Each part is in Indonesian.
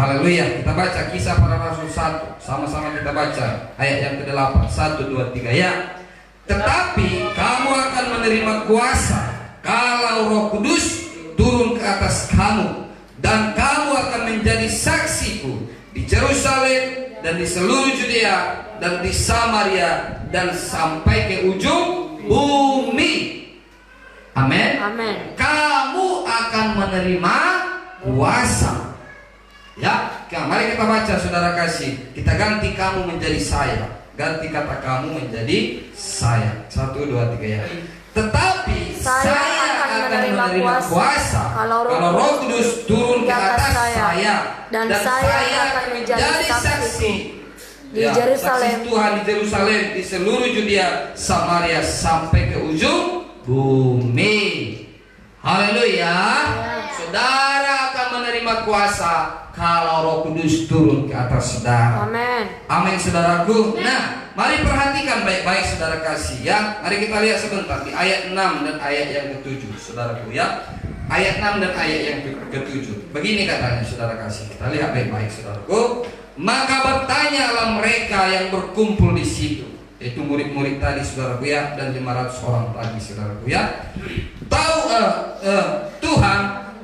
Haleluya. Kita baca Kisah Para Rasul 1. Sama-sama kita baca ayat yang ke-8. 1, 2, 3 ya. Tetapi kamu akan menerima kuasa kalau Roh Kudus turun ke atas kamu, dan kamu akan menjadi saksiku di Yerusalem dan di seluruh Judea dan di Samaria dan sampai ke ujung bumi. Amin. Amin. Kamu akan menerima kuasa. Ya, mari kita baca saudara kasih. Kita ganti kamu menjadi saya. Ganti kata kamu menjadi saya. 1, 2, 3 ya. Tetapi saya akan menerima kuasa kalau Roh Kudus turun ke atas saya, dan saya akan menjadi saksi di Yerusalem, saksi Tuhan di Yerusalem, di seluruh Judea, Samaria sampai ke ujung bumi. Haleluya. Saudara akan menerima kuasa kalau Roh Kudus turun ke atas saudara. Amin. Amin saudaraku. Nah, mari perhatikan baik-baik saudara kasih ya. Mari kita lihat sebentar di ayat 6 dan ayat yang ke-7 saudaraku ya. Ayat 6 dan ayat yang ke-7. Begini katanya saudara kasih. Kita lihat baik-baik saudaraku. Maka bertanyalah mereka yang berkumpul di situ, yaitu murid-murid tadi saudaraku ya, dan 500 orang lagi saudaraku ya. Tuhan,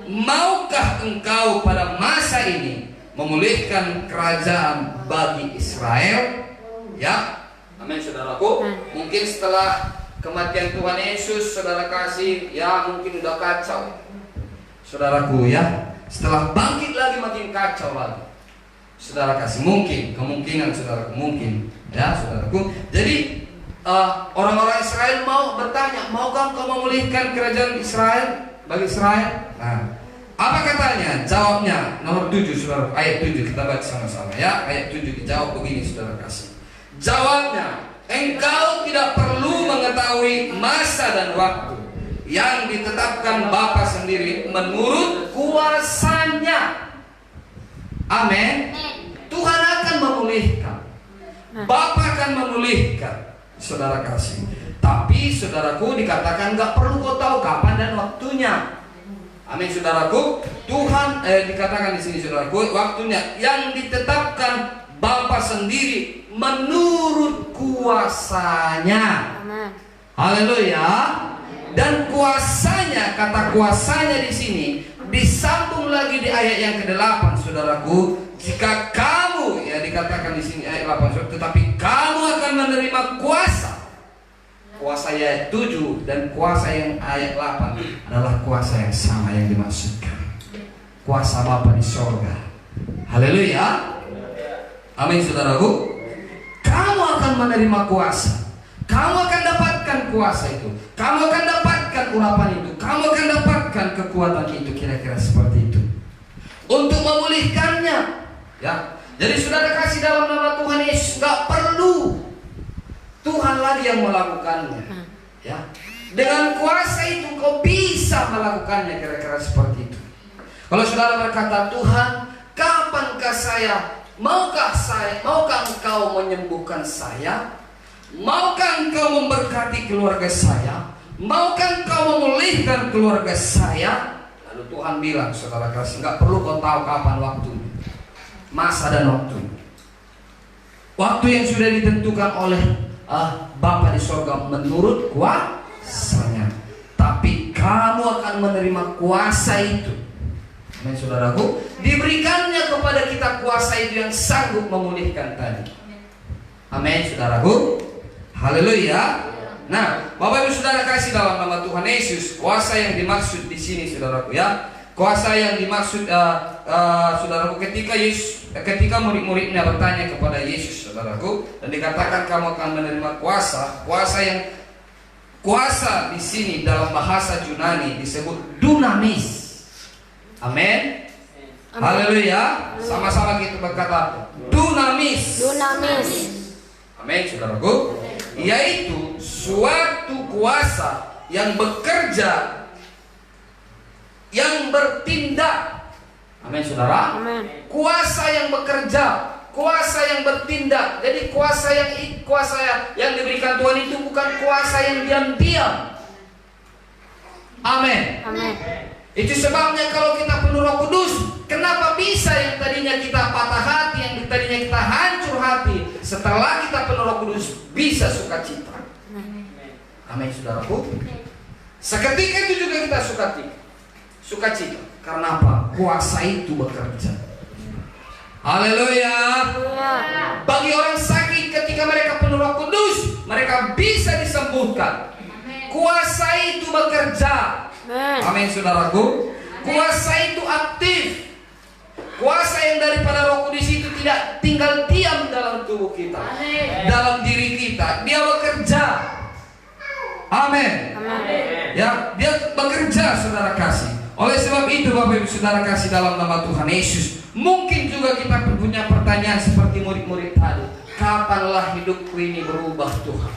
maukah engkau pada masa ini memulihkan kerajaan bagi Israel? Ya, amin saudaraku. Mungkin setelah kematian Tuhan Yesus saudara kasih, ya mungkin udah kacau saudaraku ya. Setelah bangkit lagi makin kacau lagi saudara kasih. Mungkin, kemungkinan saudaraku, mungkin ya saudaraku. Jadi orang-orang Israel mau bertanya, maukah engkau memulihkan kerajaan Israel bagi Israel? Nah, apa katanya? Jawabnya nomor 7 saudara, ayat 7 kita baca sama-sama ya. Ayat 7 dijawab begini saudara kasih. Jawabnya, engkau tidak perlu mengetahui masa dan waktu yang ditetapkan Bapa sendiri menurut kuasanya. Amin. Tuhan akan memulihkan, Bapa akan memulihkan saudara kasih. Tapi saudaraku dikatakan nggak perlu kau tahu kapan dan waktunya. Amin saudaraku. Tuhan dikatakan di sini saudaraku, waktunya yang ditetapkan Bapa sendiri menurut kuasanya. Amin. Haleluya. Dan kuasanya, kata kuasanya di sini disambung lagi di ayat yang ke-8 saudaraku. Jika kamu, ya dikatakan di sini ayat 8, tetapi kamu akan menerima kuasa. Kuasa ayat 7 dan kuasa yang ayat 8 adalah kuasa yang sama yang dimaksudkan. Kuasa Bapa di sorga. Haleluya. Amin saudaraku. Kamu akan menerima kuasa. Kamu akan dapatkan kuasa itu. Kamu akan dapatkan urapan itu. Kamu akan dapatkan kekuatan itu. Kira-kira seperti itu. Untuk memulihkannya. Ya. Jadi saudara kasih dalam nama Tuhan Yesus, gak perlu Tuhan lagi yang melakukannya. Ya. Dengan kuasa itu kau bisa melakukannya. Kira-kira seperti itu. Kalau saudara berkata, Tuhan, kapankah maukah engkau menyembuhkan saya? Maukah engkau memberkati keluarga saya? Maukah engkau memulihkan keluarga saya? Lalu Tuhan bilang, saudara kasih, nggak perlu kau tahu kapan waktunya, masa dan waktu. Waktu yang sudah ditentukan oleh Bapa di sorga menurut kuasanya. Tapi kamu akan menerima kuasa itu. Amin saudaraku. Diberikannya kepada kita kuasa itu yang sanggup memulihkan tadi. Amin saudaraku. Haleluya. Nah, Bapak Ibu saudara kasih dalam nama Tuhan Yesus, kuasa yang dimaksud di sini saudaraku ya. Kuasa yang dimaksud saudaraku ketika murid-muridnya bertanya kepada Yesus saudaraku, dan dikatakan kamu akan menerima kuasa. Kuasa di sini dalam bahasa Yunani disebut dunamis. Amin. Haleluya. Sama-sama kita berkata dunamis. Dunamis. Amin saudaraku. Yaitu suatu kuasa yang bekerja, yang bertindak. Amin saudara. Amin. Kuasa yang bekerja, kuasa yang bertindak. Jadi kuasa yang diberikan Tuhan itu bukan kuasa yang diam-diam. Amin. Amin. Itu sebabnya kalau kita penuh Roh Kudus, Kenapa bisa yang tadinya kita patah hati, yang tadinya kita hancur hati, setelah kita penuh Roh Kudus bisa sukacita? Amin, saudaraku. Seketika itu juga kita sukacita. Karena apa? Kuasa itu bekerja. Haleluya. Bagi orang sakit ketika mereka penuh Roh Kudus, mereka bisa disembuhkan. Kuasa itu bekerja. Amin, saudaraku. Kuasa itu aktif. Kuasa yang daripada Roh Kudus itu tidak tinggal diam dalam tubuh kita, dalam diri kita. Dia bekerja. Amin. Ya, dia bekerja, saudara kasih. Oleh sebab itu, Bapak Ibu Saudara kasih dalam nama Tuhan Yesus, mungkin juga kita punya pertanyaan seperti murid-murid tadi. Kapanlah hidupku ini berubah, Tuhan?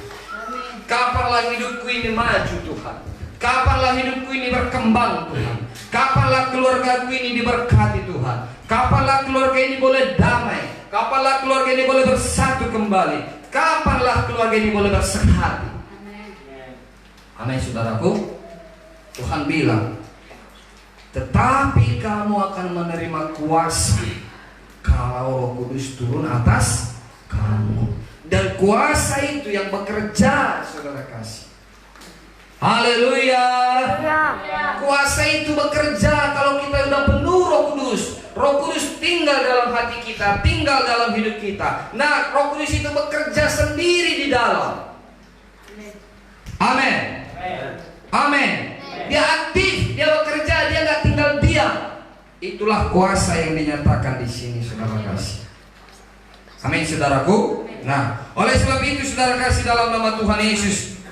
Kapanlah hidupku ini maju, Tuhan? Kapanlah hidupku ini berkembang, Tuhan? Kapanlah keluargaku ini diberkati, Tuhan? Kapanlah keluarga ini boleh damai? Kapanlah keluarga ini boleh bersatu kembali? Kapanlah keluarga ini boleh bersehati? Amin, saudaraku. Tuhan bilang, tetapi kamu akan menerima kuasa kalau Roh Kudus turun atas kamu. Dan kuasa itu yang bekerja, saudara kasih. Haleluya. Kuasa itu bekerja kalau kita sudah penuh Roh Kudus. Roh Kudus tinggal dalam hati kita, tinggal dalam hidup kita. Nah, Roh Kudus itu bekerja sendiri di dalam. Amin. Amin. Dia aktif, dia bekerja, dia nggak tinggal diam. Itulah kuasa yang dinyatakan di sini, saudara kasih. Amin, saudaraku. Nah, oleh sebab itu, saudara kasih dalam nama Tuhan Yesus.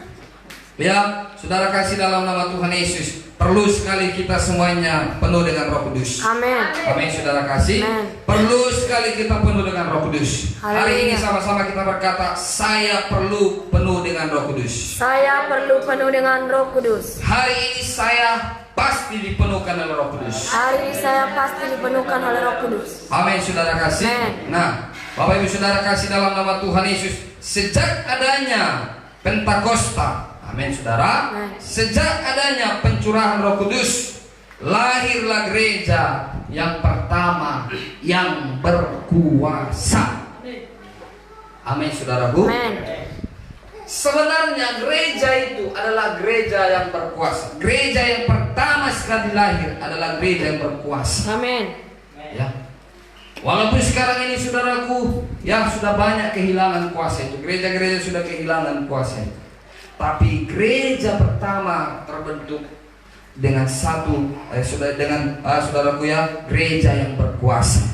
Ya, saudara kasih dalam nama Tuhan Yesus, perlu sekali kita semuanya penuh dengan Roh Kudus. Amin. Amin, saudara kasih. Amen. Perlu sekali kita penuh dengan Roh Kudus. Hari ini sama-sama kita berkata, saya perlu penuh dengan Roh Kudus. Saya perlu penuh dengan Roh Kudus. Hari ini saya pasti dipenuhkan oleh Roh Kudus. Hari ini saya pasti dipenuhkan oleh Roh Kudus. Amin, saudara kasih. Amen. Nah, Bapak Ibu Saudara kasih dalam nama Tuhan Yesus, sejak adanya Pentakosta, amin, saudara. Amen. Sejak adanya pencurahan Roh Kudus, lahirlah gereja yang pertama yang berkuasa. Amin, saudaraku. Amen. Sebenarnya gereja itu adalah gereja yang berkuasa. Gereja yang pertama sekali lahir adalah gereja yang berkuasa. Amin. Ya. Walaupun sekarang ini, saudaraku, yang sudah banyak kehilangan kuasa itu, gereja-gereja sudah kehilangan kuasa itu. Tapi gereja pertama terbentuk dengan saudaraku ya, gereja yang berkuasa.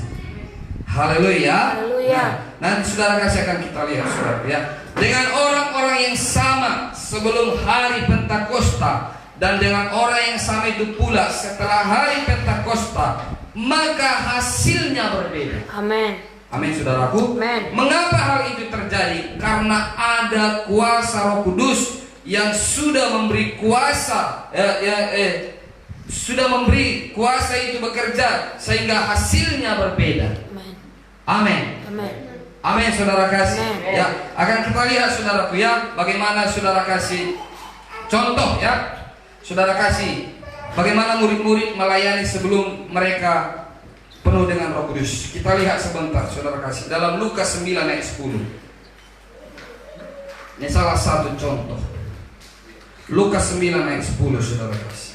Haleluya. Haleluya. Nah, nanti saudara kasih akan kita lihat, saudara ya. Dengan orang-orang yang sama sebelum hari Pentakosta dan dengan orang yang sama itu pula setelah hari Pentakosta, maka hasilnya berbeda. Amin. Amin, saudaraku. Amin. Mengapa hal itu terjadi? Karena ada kuasa Roh Kudus yang sudah memberi kuasa, sudah memberi kuasa itu bekerja sehingga hasilnya berbeda. Amin. Amin. Amin. Amin, saudara kasih. Amin. Ya, akan kita lihat, saudaraku ya, bagaimana saudara kasih contoh ya, saudara kasih. Bagaimana murid-murid melayani sebelum mereka penuh dengan Roh Kudus. Kita lihat sebentar, saudara kasih, dalam Lukas 9 ayat 10. Ini salah satu contoh. Lukas 9 ayat 10, saudara kasih.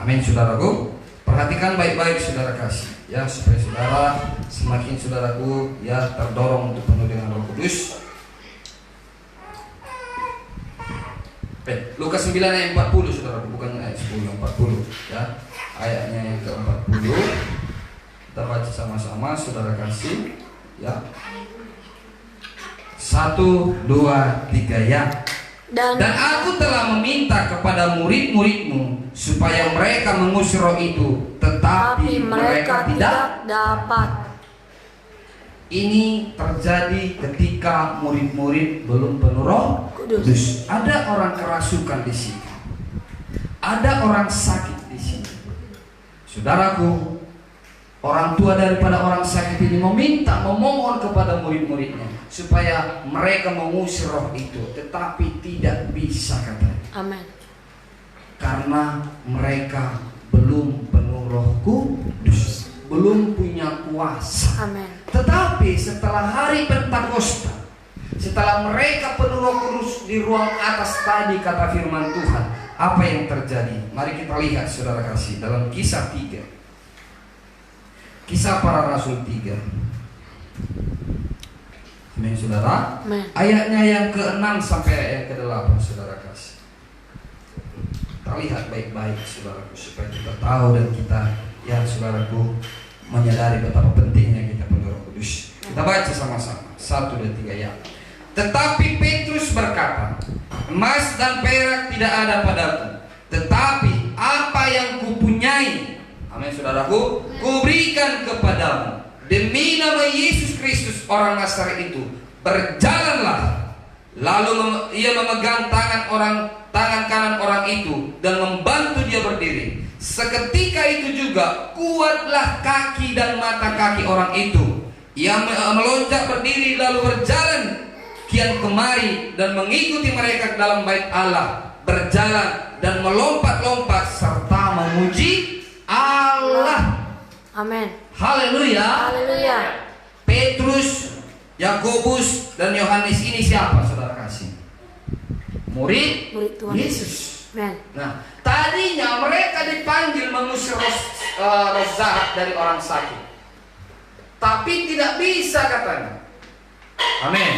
Amin, saudaraku. Perhatikan baik-baik, saudara kasih, ya, supaya saudara semakin, saudaraku ya, terdorong untuk penuh dengan Roh Kudus. Lukas 9 ayat 40, saudara, bukan ayat 10, 40 ya. Ayatnya yang ke-40. Kita baca sama-sama, saudara kasih ya. 1, 2, 3 ya. Dan aku telah meminta kepada murid-muridmu supaya mereka mengusir roh itu, tetapi mereka tidak dapat. Ini terjadi ketika murid-murid belum penuh Roh Kudus. Ada orang kerasukan di sini. Ada orang sakit di sini. Saudaraku, orang tua daripada orang sakit ini memohon kepada murid-muridnya supaya mereka mengusir roh itu, tetapi tidak bisa, katanya. Amin. Karena mereka belum penuh Roh Kudus, belum punya kuasa. Amin. Tetapi setelah hari Pentakosta, setelah mereka penuh Roh Kudus di ruang atas tadi kata firman Tuhan, apa yang terjadi? Mari kita lihat saudara kasih dalam Kisah 3. Kisah Para Rasul 3. Amin saudara. Amin. Ayatnya yang ke-6 sampai ayat ke-8 saudara kasih. Kita lihat baik-baik saudaraku, supaya kita tahu dan kita, ya saudaraku, menyadari betapa pentingnya kita penuh Roh Kudus. Kita baca sama-sama 1 dan 3 ya. Tetapi Petrus berkata, emas dan perak tidak ada padaku, tetapi apa yang kupunyai, amin saudaraku, kuberikan kepadamu. Demi nama Yesus Kristus orang Nazaret itu, berjalanlah. Lalu ia memegang tangan kanan orang itu dan membantu dia berdiri. Seketika itu juga kuatlah kaki dan mata kaki orang itu. Ia melonjak berdiri lalu berjalan kian kemari dan mengikuti mereka ke dalam bait Allah, berjalan dan melompat-lompat serta memuji Allah. Amin. Haleluya. Haleluya. Petrus, Yakobus dan Yohanes ini siapa saudara kasih? Murid Tuhan Yesus. Amin. Nah, tadinya mereka dipanggil mengusir roh jahat dari orang sakit, tapi tidak bisa katanya. Amin.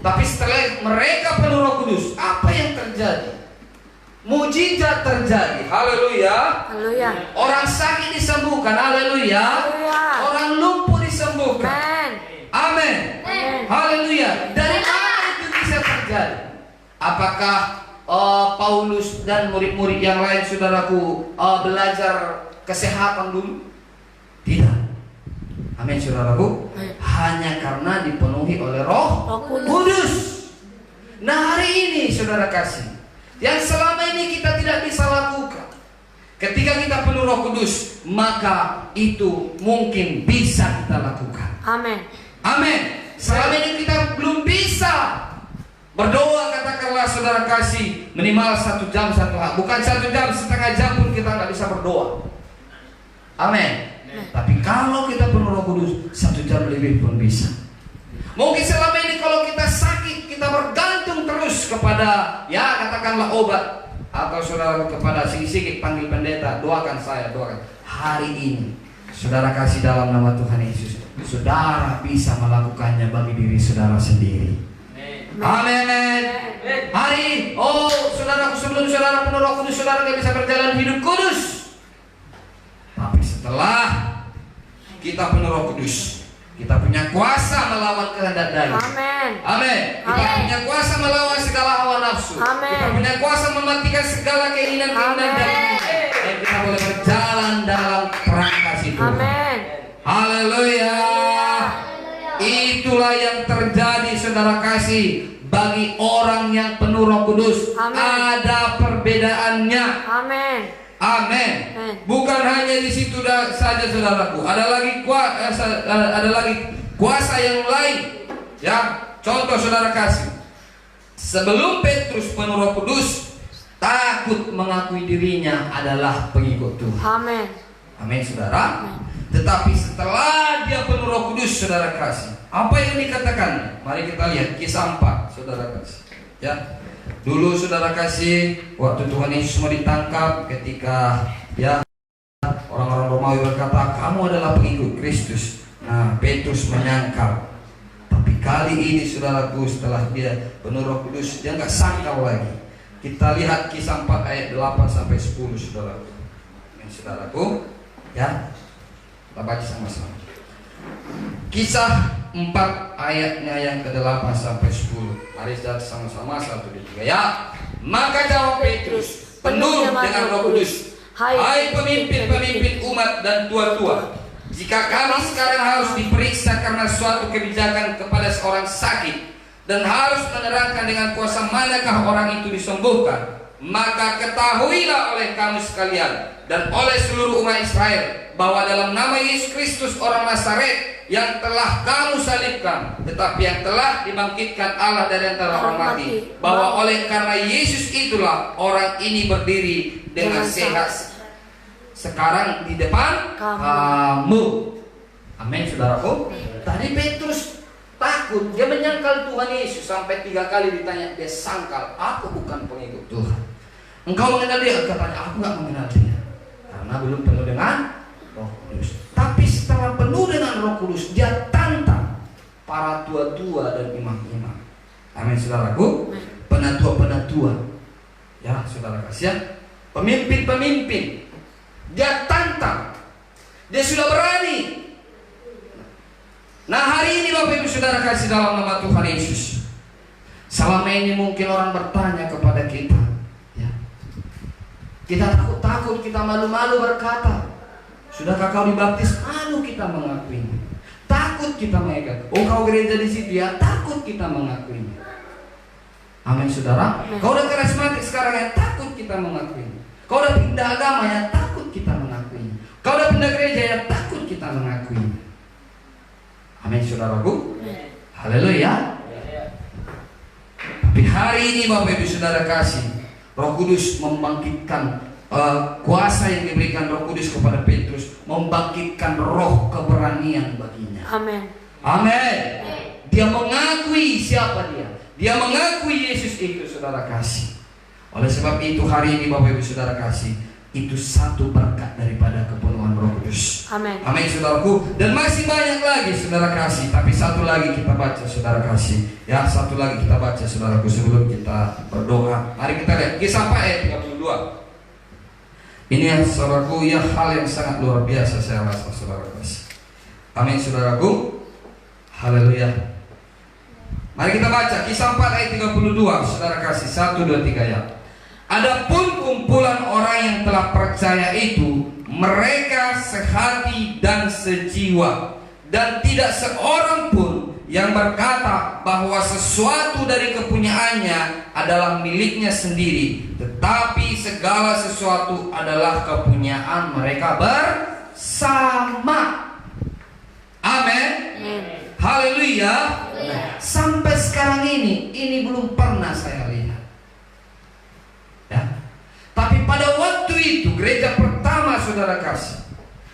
Tapi setelah mereka penuh Roh Kudus, apa yang terjadi? Mujizat terjadi. Haleluya. Haleluya. Orang sakit disembuhkan. Haleluya. Haleluya. Orang lumpuh disembuhkan. Amin. Amin. Amin. Haleluya. Dari mana itu bisa terjadi? Apakah Paulus dan murid-murid yang lain saudaraku belajar kesehatan dulu? Tidak. Amin saudaraku. Hanya karena dipenuhi oleh Roh Kudus. Nah hari ini saudara kasih, yang selama ini kita tidak bisa lakukan, ketika kita penuh Roh Kudus, maka itu mungkin bisa kita lakukan. Amin. Amin. Selama ini kita belum bisa berdoa, katakanlah saudara kasih, minimal 1 jam, bukan 1 jam, setengah jam pun kita nggak bisa berdoa. Amin. Tapi kalau kita penuh Roh Kudus, 1 jam lebih pun bisa. Mungkin selama ini kalau kita sakit, kita bergantung terus kepada, ya katakanlah obat, atau saudara kepada sikit-sikit panggil pendeta, doakan saya, doakan. Hari ini saudara kasih dalam nama Tuhan Yesus, saudara bisa melakukannya bagi diri saudara sendiri. Amin. Hari, saudara, sebelum saudara penuh Roh Kudus, saudara tidak bisa berjalan hidup kudus. Tapi setelah kita penuh Roh Kudus, kita punya kuasa melawan kehendak daging. Amin. Amin. Kita punya kuasa melawan segala hawa nafsu. Amin. Kita punya kuasa mematikan segala keinginan-keinginan daging. Dan kita boleh berjalan dalam perang kasih Tuhan. Amin. Haleluya. Itulah yang terjadi saudara kasih bagi orang yang penuh Roh Kudus. Amin. Ada perbedaannya. Amin. Amin. Bukan hanya di situ saja saudaraku. Ada lagi kuasa yang lain. Ya, contoh saudara kasih. Sebelum Petrus penuh Roh Kudus, takut mengakui dirinya adalah pengikut Tuhan. Amin. Amin saudara. Tetapi setelah dia penuh Roh Kudus saudara kasih, apa yang dikatakan? Mari kita lihat Kisah 4 saudara kasih. Ya. Dulu saudara kasih, waktu Tuhan Yesus mau ditangkap, ketika ya orang-orang Romawi berkata kamu adalah pengikut Kristus. Nah Petrus menyangkal. Tapi kali ini saudaraku, setelah dia penuh Roh Kudus, dia nggak sangkal lagi. Kita lihat Kisah 4 ayat 8 sampai 10 saudaraku. Saudaraku, ya kita baca sama-sama. Kisah 4 ayatnya yang ke-8 sampai 10. Mari kita sama-sama 1, 2, 3 ya. Maka jawab Petrus penuh dengan Roh Kudus, hai pemimpin-pemimpin umat dan tua-tua, jika kami sekarang harus diperiksa karena suatu kebijakan kepada seorang sakit dan harus menerangkan dengan kuasa manakah orang itu disembuhkan, Maka ketahuilah oleh kamu sekalian dan oleh seluruh umat Israel bahwa dalam nama Yesus Kristus orang Nazaret yang telah kamu salibkan, tetapi yang telah dibangkitkan Allah dari antara orang mati, bahwa oleh karena Yesus itulah orang ini berdiri dengan sehat sekarang di depan kamu. Amin, saudaraku. Tadi Petrus takut, dia menyangkal Tuhan Yesus sampai 3 kali ditanya, dia sangkal, aku bukan pengikut Tuhan. Engkau mengenal dia? Katanya, aku gak mengenal dia karena belum penuh dengan Roh Kudus. Tapi setelah penuh dengan Roh Kudus, dia tantang para tua-tua dan imam-imam. Amin, saudaraku. Penatua-penatua, ya saudara kasih, pemimpin-pemimpin, dia tantang. Dia sudah berani. Nah, hari ini Bapak Ibu Saudara kasih dalam nama Tuhan Yesus, selama ini mungkin orang bertanya kepada kita, ya, kita takut-takut, kita malu-malu berkata, sudahkah kau dibaptis? Malu kita mengakuinya. Takut kita mengatakan, oh kau gereja di situ ya, takut kita mengakuinya. Amin, saudara. Kau udah karismatik sekarang ya, takut kita mengakuinya. Kau udah pindah agama ya, takut kita mengakuinya. Kau udah pindah gereja ya, takut kita mengakuinya. Amin, saudaraku. Haleluya. Tapi hari ini Bapak Ibu Saudara kasih, Roh Kudus membangkitkan kuasa yang diberikan Roh Kudus kepada Petrus, membangkitkan roh keberanian baginya. Amin. Amin. Dia mengakui siapa dia. Dia mengakui Yesus itu, saudara kasih. Oleh sebab itu hari ini Bapak Ibu Saudara kasih, itu satu berkat daripada kepenuhan Roh Kudus. Amin. Amin, saudaraku. Dan masih banyak lagi saudara kasih, tapi satu lagi kita baca saudara kasih. Ya, satu lagi kita baca saudaraku sebelum kita berdoa. Mari kita lihat Kisah ayat 32. Ini yang saudaraku, ya hal yang sangat luar biasa saya rasa saudara kasih. Amin, saudaraku. Haleluya. Mari kita baca Kisah 4 ayat 32, saudara kasih. 1, 2, 3 ya. Adapun kumpulan orang yang telah percaya itu, mereka sehati dan sejiwa, dan tidak seorang pun yang berkata bahwa sesuatu dari kepunyaannya adalah miliknya sendiri, tetapi segala sesuatu adalah kepunyaan mereka bersama. Amin. Haleluya. Sampai sekarang ini belum pernah saya lihat, ya. Tapi pada waktu itu gereja pertama saudara kasih,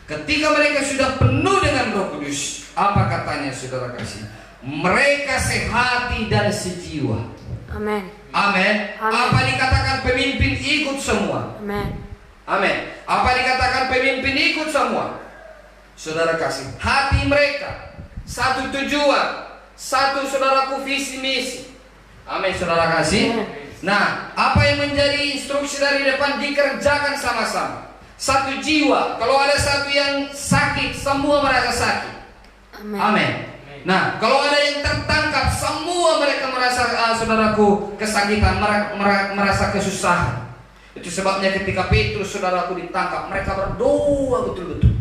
ketika mereka sudah penuh dengan Roh Kudus, apa katanya saudara kasih? Mereka sehati dan sejiwa. Amin. Amin. Apa dikatakan pemimpin ikut semua? Amin. Amin. Apa dikatakan pemimpin ikut semua? Saudara kasih, hati mereka satu tujuan, satu saudaraku visi misi. Amin, saudara kasih. Nah, apa yang menjadi instruksi dari depan dikerjakan sama-sama. Satu jiwa. Kalau ada satu yang sakit, semua merasa sakit. Amin. Amin. Nah, kalau ada yang tertangkap, semua mereka merasa saudaraku kesakitan, merasa kesusahan. Itu sebabnya ketika Petrus saudaraku ditangkap, mereka berdoa betul-betul.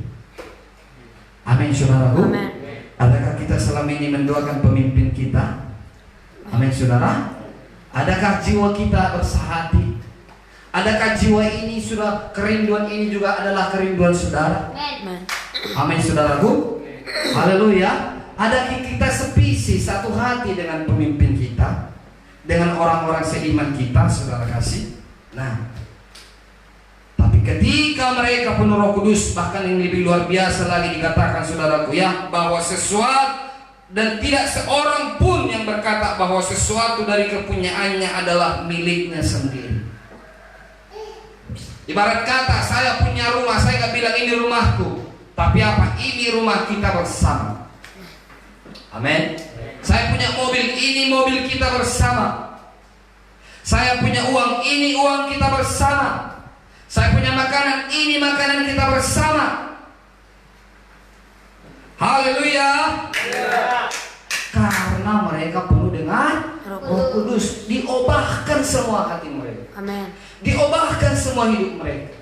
Amin, saudaraku. Amin. Adakah kita selama ini mendoakan pemimpin kita? Amin, saudara. Adakah jiwa kita bersahati? Adakah jiwa ini sudah, kerinduan ini juga adalah kerinduan saudara? Amin. Amin, saudaraku. Haleluya. Adakah kita sepisi satu hati dengan pemimpin kita, dengan orang-orang seiman kita, saudara kasih? Nah, tapi ketika mereka penuh Roh Kudus, bahkan yang lebih luar biasa lagi dikatakan saudaraku ya, bahwa sesuatu dan tidak seorang pun yang berkata bahwa sesuatu dari kepunyaannya adalah miliknya sendiri. Ibarat kata, saya punya rumah, saya nggak bilang ini rumahku, tapi apa? Ini rumah kita bersama. Amin. Saya punya mobil, ini mobil kita bersama. Saya punya uang, ini uang kita bersama. Saya punya makanan, ini makanan kita bersama. Haleluya. Karena mereka penuh dengan Roh Kudus, diobahkan semua hati mereka. Amin. Diobahkan semua hidup mereka.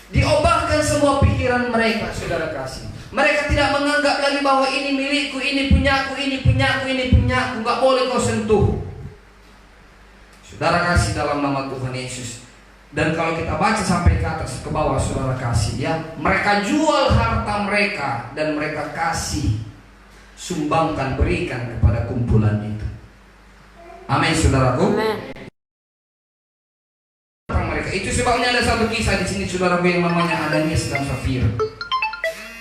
Diobahkan semua pikiran mereka, saudara kasih. Mereka tidak menganggap lagi bahwa ini milikku, ini punyaku, ini punyaku, ini punyaku. Gak boleh kau sentuh. Saudara kasih dalam nama Tuhan Yesus. Dan kalau kita baca sampai ke atas ke bawah saudara kasih ya, mereka jual harta mereka dan mereka kasih, sumbangkan, berikan kepada kumpulan itu. Amin saudaraku. Amen. Mereka itu sebabnya ada satu kisah di sini saudaraku yang namanya Ananias dan Safira.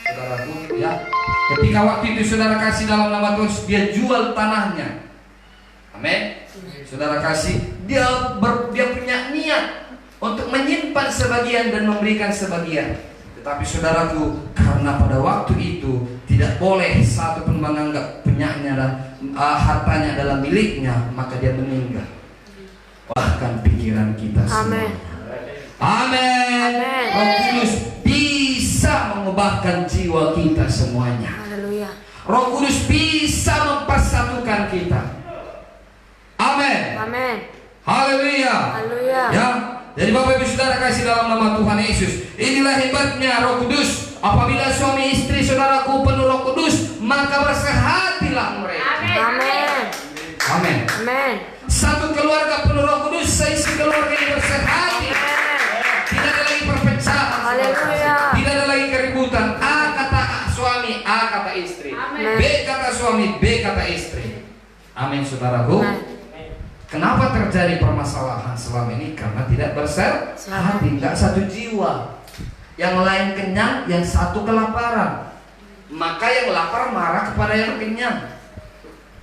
Saudaraku ya, ketika waktu itu saudara kasih dalam nama Tuhan dia jual tanahnya. Amin. Saudara kasih dia punya niat untuk menyimpan sebagian dan memberikan sebagian. Tetapi saudaraku, karena pada waktu itu tidak boleh satu pun menganggap punyanya dan hartanya adalah miliknya, maka dia meninggal. Bahkan pikiran kita semua. Amin. Roh Kudus bisa mengubahkan jiwa kita semuanya. Haleluya. Roh Kudus bisa mempersatukan kita. Amin. Amin. Haleluya. Haleluya. Ya. Jadi Bapak Ibu Saudara kasih dalam nama Tuhan Yesus. Inilah hebatnya Roh Kudus. Apabila suami istri saudaraku penuh Roh Kudus, maka bersehatilah mereka. Amin. Amin. Amin. Satu keluarga penuh Roh Kudus, seisi keluarga yang bersehati. Tidak ada lagi perpecahan. Haleluya. Tidak ada lagi keributan. A kata suami, A kata istri. Amin. B kata suami, B kata istri. Amin saudaraku. Amin. Kenapa terjadi permasalahan selama ini? Karena tidak bersehati, tidak satu jiwa. Yang lain kenyang, yang satu kelaparan. Maka yang lapar marah kepada yang kenyang.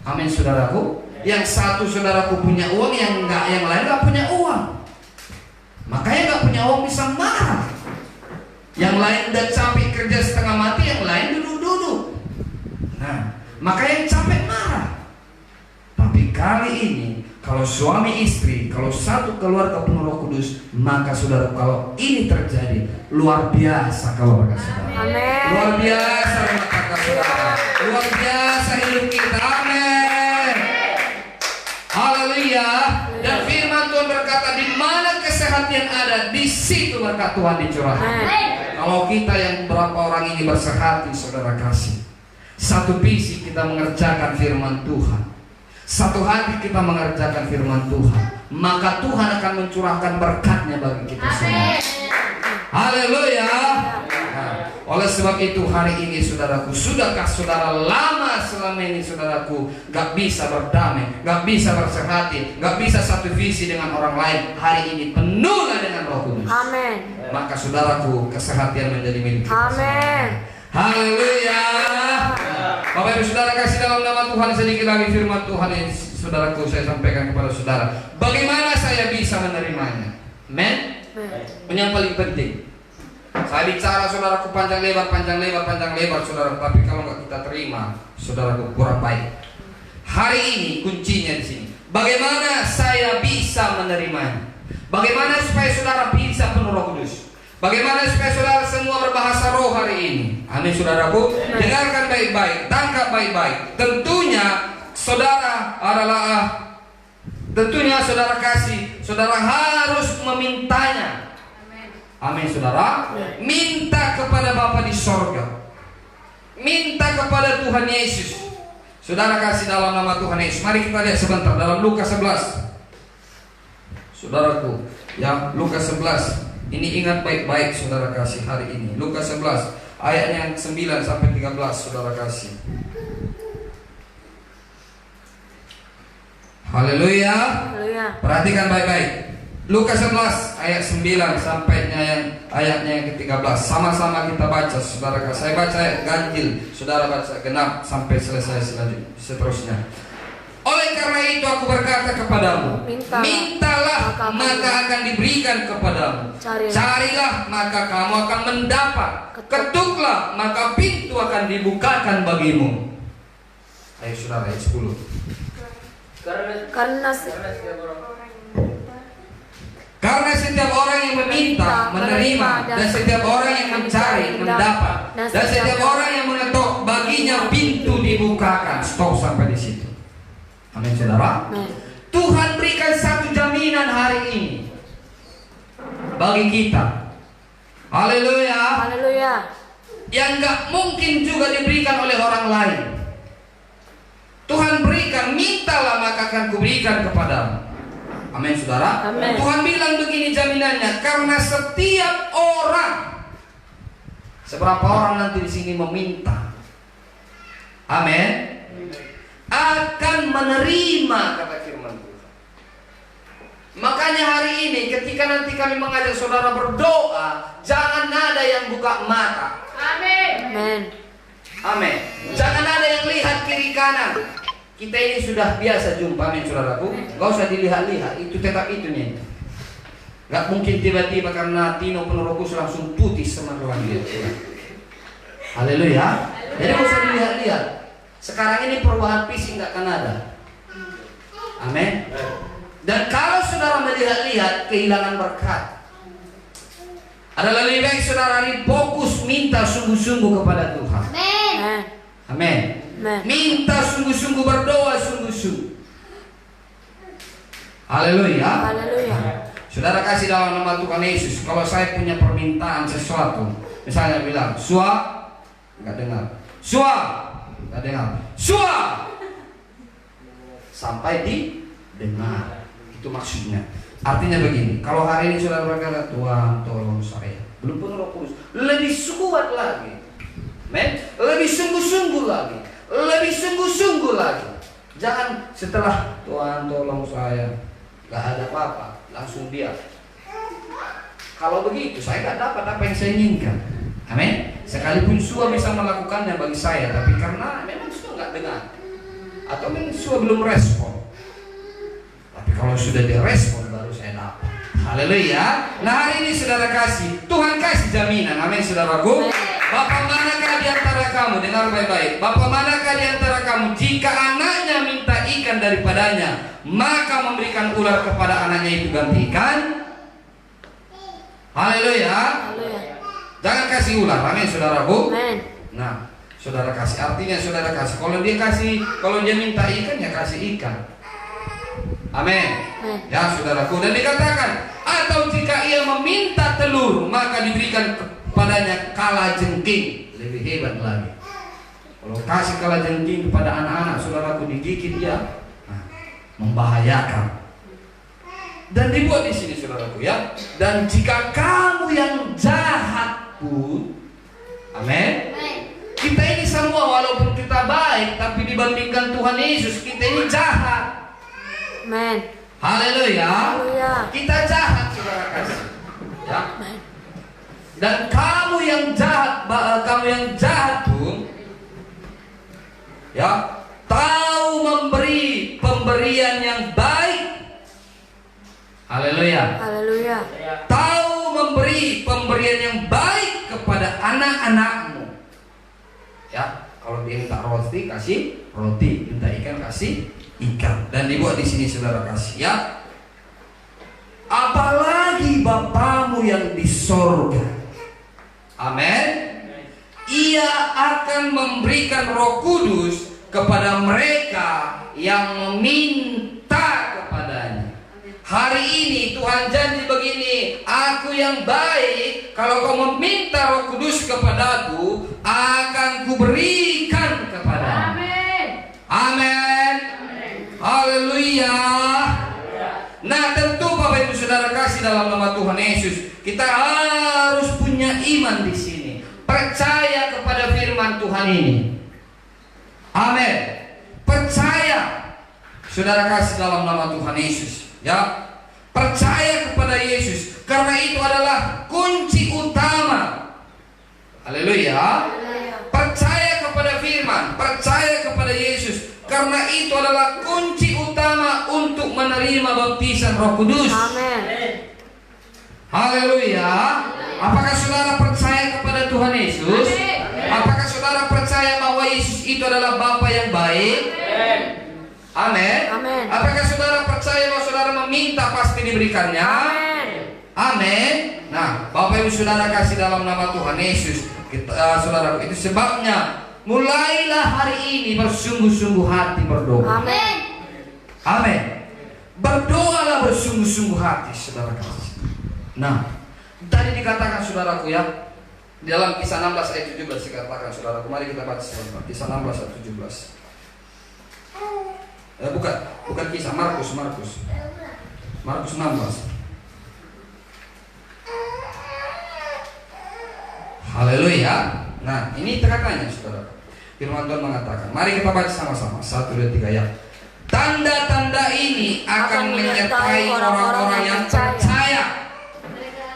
Amin saudaraku. Yang satu saudaraku punya uang, yang lain nggak punya uang. Makanya nggak punya uang bisa marah. Yang lain udah capek kerja setengah mati, yang lain duduk-duduk. Nah, maka yang capek marah. Tapi kali ini kalau suami istri, kalau satu keluarga penuh Roh Kudus, maka saudara, kalau ini terjadi, luar biasa keluarga saudara. Amin. Luar biasa rumah tangga saudara. Luar biasa hidup kita. Amin. Haleluya. Dan firman Tuhan berkata, di mana kesehatan ada, di situ berkat Tuhan dicurahkan. Kalau kita yang berapa orang ini bersehati, saudara kasih, satu visi kita mengerjakan firman Tuhan, satu hati kita mengerjakan firman Tuhan, maka Tuhan akan mencurahkan berkatnya bagi kita semua. Haleluya. Nah, oleh sebab itu hari ini saudaraku, sudahkah saudara lama selama ini saudaraku gak bisa berdamai, gak bisa bersehati, gak bisa satu visi dengan orang lain? Hari ini penuhlah dengan Roh Kudus. Amin. Maka saudaraku, kesehatan menjadi milik kita. Amin. Haleluya. Bapak Ibu Saudara kasih dalam nama Tuhan, sedikit lagi firman Tuhan yang saudaraku saya sampaikan kepada saudara. Bagaimana saya bisa menerimanya? Amen. Yang paling penting, saya bicara saudaraku panjang lebar saudara, tapi kalau nggak kita terima, saudaraku kurang baik. Hari ini kuncinya di sini. Bagaimana saya bisa menerimanya? Bagaimana supaya saudara bisa penuh Roh Kudus? Bagaimana supaya saudara semua berbahasa roh hari ini? Amin saudaraku. Dengarkan baik-baik, tangkap baik-baik. Tentunya saudara saudara kasih, saudara harus memintanya. Amin saudara. Minta kepada Bapa di sorga, minta kepada Tuhan Yesus. Saudara kasih dalam nama Tuhan Yesus. Mari kita lihat sebentar dalam Lukas 11. Saudaraku, ya Lukas 11. Ini ingat baik-baik saudara kasih hari ini. Lukas 11 ayatnya 9 sampai 13 saudara kasih. Haleluya. Haleluya. Perhatikan baik-baik. Lukas 11 ayat 9 sampai ayatnya yang ke-13. Sama-sama kita baca saudara kasih. Saya baca ayat ganjil, saudara baca genap sampai selesai seterusnya. Oleh karena itu aku berkata kepadamu, mintalah maka akan diberikan kepadamu. Carilah maka kamu akan mendapat. Ketuklah maka pintu akan dibukakan bagimu. Ayo saudara ayat 10. Karena setiap orang yang meminta menerima, dan setiap orang yang mencari mendapat, dan setiap orang yang mengetuk baginya pintu dibukakan. Stop sampai di situ. Amin saudara. Tuhan berikan satu jaminan hari ini bagi kita. Haleluya. Haleluya. Yang gak mungkin juga diberikan oleh orang lain. Tuhan berikan, mintalah maka akan kuberikan kepadamu. Amin saudara. Amin. Tuhan bilang begini jaminannya, karena setiap orang, seberapa orang nanti di sini meminta, amin, akan menerima kata firman Tuhan. Makanya hari ini ketika nanti kami mengajak saudara berdoa, jangan ada yang buka mata. Amin. Amin. Amin. Jangan ada yang lihat kiri kanan. Kita ini sudah biasa jumpa, amin saudaraku. Gak usah dilihat-lihat, itu tetap itunya. Gak mungkin tiba-tiba karena Tino penuh Roh Kudus langsung putih semerawat dia. Haleluya. Jadi gak usah dilihat-lihat. Sekarang ini perubahan fisik gak akan ada. Amin. Dan kalau saudara melihat-lihat, kehilangan berkat. Adalah lebih baik saudara ini fokus minta sungguh-sungguh kepada Tuhan. Amin. Amin. Amin. Minta sungguh-sungguh, berdoa sungguh-sungguh. Haleluya. Haleluya. Saudara kasih dalam nama Tuhan Yesus. Kalau saya punya permintaan sesuatu, misalnya bilang sua, nggak dengar. Sua, nggak dengar. Sua, sampai didengar. Itu maksudnya. Artinya begini. Kalau hari ini saudara berkata, Tuhan tolong saya, belum penuh Roh Kudus, lebih kuat lagi. Men, lebih sungguh-sungguh lagi. Lebih sungguh-sungguh lagi. Jangan setelah Tuhan tolong saya, gak ada apa-apa, langsung diam. Kalau begitu saya gak dapat apa yang saya inginkan. Amin. Sekalipun Sua bisa melakukannya bagi saya, tapi karena memang Sua gak dengar, atau memang Sua belum respon. Tapi kalau sudah direspon baru saya dapat. Haleluya. Nah hari ini saudara kasih, Tuhan kasih jaminan. Amin saudaraku. Bapak manakah di antara kamu, dengar baik-baik, Bapak manakah di antara kamu, jika anaknya minta ikan daripadanya, maka memberikan ular kepada anaknya itu ganti ikan? Haleluya. Haleluya. Jangan kasih ular, amin saudaraku. Amin. Nah, saudara kasih, artinya saudara kasih. Kalau dia minta ikan, ya kasih ikan. Amin. Ya saudaraku. Dan dikatakan, atau jika ia meminta telur, maka diberikan kepadanya kalajengking. Lebih hebat lagi. Kalau kasih kalajengking kepada anak-anak saudaraku, digigit dia, nah, membahayakan. Dan dibuat di sini saudaraku ya. Dan jika kamu yang jahat pun, amin. Kita ini semua walaupun kita baik, tapi dibandingkan Tuhan Yesus kita ini jahat. Amin. Haleluya. Haleluya. Kita jahat saudara kasih. Ya. Amin. Dan kamu yang jahat pun, ya, tahu memberi pemberian yang baik. Haleluya. Haleluya. Tahu memberi pemberian yang baik kepada anak-anakmu. Ya, kalau dia minta roti kasih roti, minta ikan kasih ikan. Dan dibuat di sini saudara kasih ya. Apalagi Bapamu yang di sorga. Amin. Ia akan memberikan Roh Kudus kepada mereka yang meminta kepadanya. Hari ini Tuhan janji begini, aku yang baik, kalau kau meminta Roh Kudus kepadaku, akan kuberikan kepadamu. Amin. Amin. Haleluya. Nah tentu Bapak Ibu Saudara kasih dalam nama Tuhan Yesus, kita harus punya iman di sini, percaya kepada firman Tuhan ini. Amin. Percaya, saudara kasih dalam nama Tuhan Yesus. Ya, percaya kepada Yesus, karena itu adalah kunci utama. Haleluya. Percaya kepada firman, percaya kepada Yesus, karena itu adalah kunci utama untuk menerima baptisan Roh Kudus. Amin. Haleluya. Apakah saudara percaya kepada Tuhan Yesus? Apakah saudara percaya bahwa Yesus itu adalah Bapa yang baik? Amin. Amin. Apakah saudara percaya bahwa saudara meminta pasti diberikannya? Amin. Amin. Nah, Bapak Ibu Saudara kasih dalam nama Tuhan Yesus, saudara, itu sebabnya mulailah hari ini bersungguh-sungguh hati berdoa. Amin. Amin. Berdoalah bersungguh-sungguh hati, saudara kasih. Nah, tadi dikatakan saudaraku ya, dalam Kisah 16 ayat 17 dikatakan saudaraku, mari kita baca sebentar. Kisah 16 ayat 17. Bukan Kisah, Markus. Markus 16. Haleluya. Nah, ini tekatannya saudara. Firman Tuhan mengatakan, mari kita baca sama-sama. 1, 2, 3 ya. Tanda-tanda ini akan menyertai orang-orang yang percaya.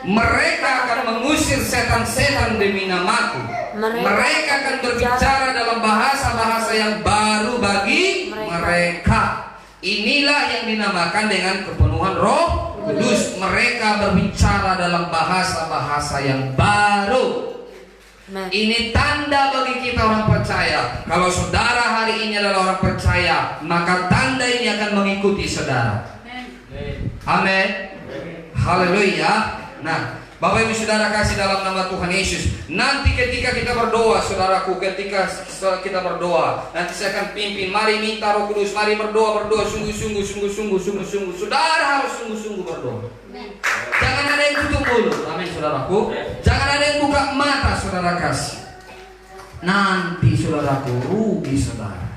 Mereka akan mengusir setan-setan demi namaku. Mereka akan berbicara dalam bahasa-bahasa yang baru bagi mereka. Inilah yang dinamakan dengan kepenuhan Roh Kudus. Mereka berbicara dalam bahasa-bahasa yang baru. Ini tanda bagi kita orang percaya. Kalau saudara hari ini adalah orang percaya, maka tanda ini akan mengikuti saudara. Amin. Haleluya. Nah, Bapak Ibu Saudara kasih dalam nama Tuhan Yesus. Nanti ketika kita berdoa, saudaraku, ketika kita berdoa, nanti saya akan pimpin. Mari minta Roh Kudus, mari berdoa sungguh-sungguh. Saudara harus sungguh-sungguh berdoa. Jangan ada yang tutup mulut, amin saudaraku. Jangan ada yang buka mata, saudara kasih. Nanti saudaraku rugi saudara.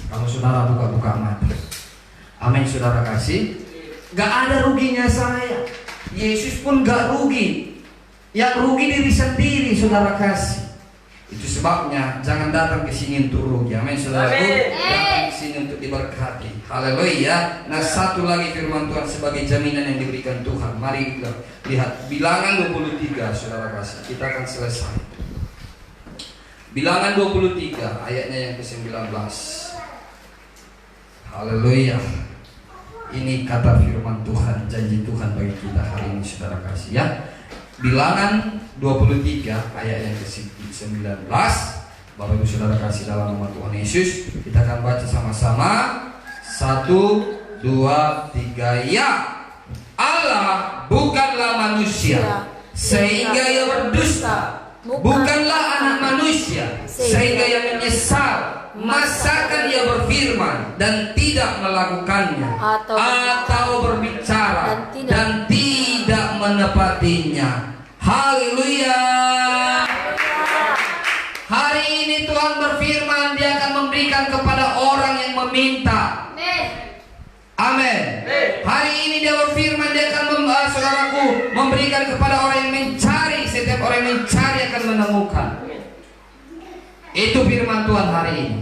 Kalau saudara buka mata, amin saudara kasih. Gak ada ruginya saya. Yesus pun gak rugi. Yang rugi diri sendiri saudara kasih. Itu sebabnya jangan datang ke sini untuk rugi. Amin saudaraku. Datang ke sini untuk diberkati. Haleluya. Nah, satu lagi firman Tuhan sebagai jaminan yang diberikan Tuhan. Mari kita lihat Bilangan 23 saudara kasih. Kita akan selesai. Bilangan 23 ayatnya yang ke-19. Haleluya. Ini kata firman Tuhan, janji Tuhan bagi kita hari ini saudara kasih ya. Bilangan 23 ayat yang ke-19. Bapak Ibu Saudara kasih dalam nama Tuhan Yesus, kita akan baca sama-sama. 1, 2, 3 ya. Allah bukanlah manusia sehingga ia berdusta, bukanlah anak manusia sehingga ia menyesal. Masakan ia berfirman dan tidak melakukannya, atau berbicara dan tidak menepatinya. Haleluya. Hari ini Tuhan berfirman, Dia akan memberikan kepada orang yang meminta. Amin. Hari ini Dia berfirman, Dia akan saudaraku memberikan kepada orang yang mencari. Setiap orang yang mencari akan menemukan. Itu firman Tuhan hari ini.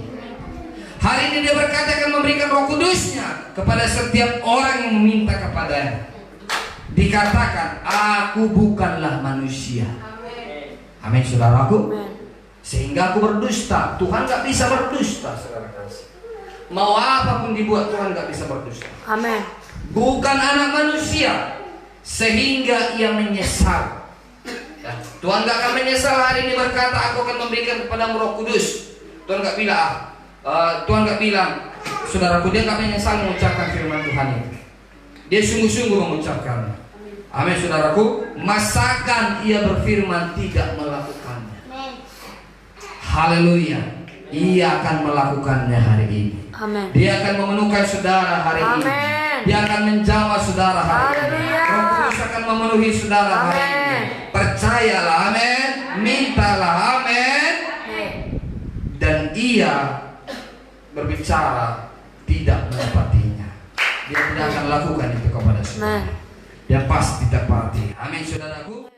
Hari ini Dia berkata akan memberikan Roh Kudus-Nya kepada setiap orang yang meminta kepadanya. Dikatakan, aku bukanlah manusia. Amin saudaraku. Sehingga aku berdusta. Tuhan gak bisa berdusta saudara kasih. Mau apapun dibuat, Tuhan gak bisa berdusta. Amin. Bukan anak manusia sehingga ia menyesal. Tuhan gak akan menyesal hari ini berkata, aku akan memberikan kepadamu Roh Kudus. Tuhan gak bilang, Tuhan gak bilang, saudaraku, Dia gak menyesal mengucapkan firman Tuhan itu. Dia sungguh-sungguh mengucapkannya. Amin saudaraku. Masakan ia berfirman tidak melakukannya. Haleluya. Ia akan melakukannya hari ini. Amin. Dia akan memenuhkan saudara hari ini. Dia akan menjawab saudara hari ini. Roh Kudus akan memenuhi saudara hari ini. Percayalah, amin. Mintalah, amin. Dan Ia berbicara tidak menepatinya. Dia tidak akan lakukan itu kepada saudara. Dia pasti tepati. Amin saudaraku.